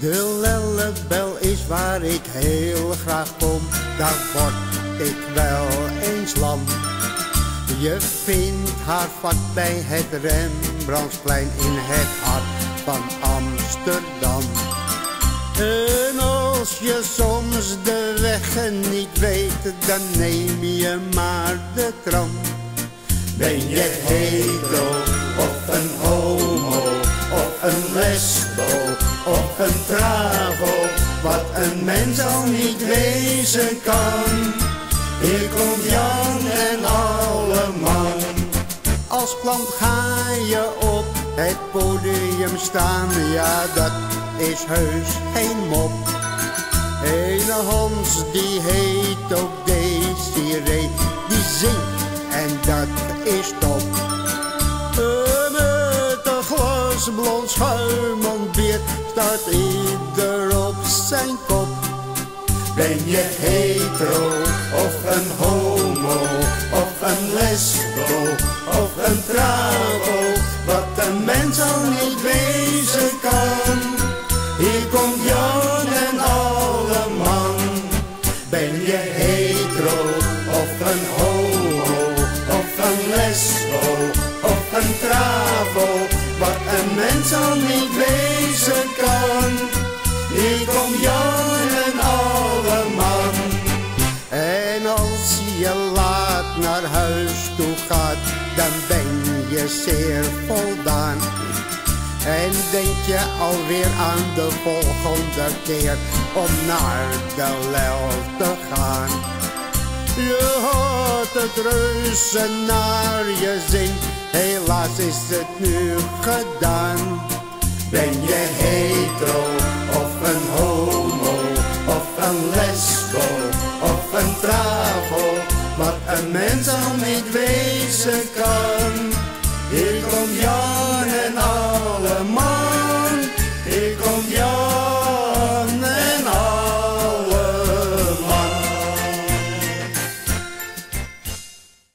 De Lellebel is waar ik heel graag kom, daar word ik wel eens lam. Je vindt haar vlak bij het Rembrandtsplein in het hart van Amsterdam. En als je soms de weg niet weet, dan neem je maar de tram. Ben je hetero of een homo of een lesbo of een travo, wat een mens al niet wezen kan. Hier komt Jan en alle man. Als klant ga je op het podium staan, ja dat is heus geen mop. Ene Hans die heet ook Desiree, die zingt en dat is top. Met een glas blond schuimend bier staat ieder op zijn kop. Ben je hetero of een homo of een lesbo of een travo, wat een mens al niet wezen kan. Hier komt Jan en alle man. Ben je hetero of een homo of een lesbo of een travo, wat een mens al niet wezen kan. Hier komt Jan en alle man. En als je laat naar huis toe gaat, dan ben je zeer voldaan. En denk je alweer aan de volgende keer om naar de Lel te gaan. Je had het reuze naar je zin, helaas is het nu gedaan. Ben je hetero of een homo of een lesbo of een travo, wat een mens al niet wezen kan. Hier komt Jan en alle man.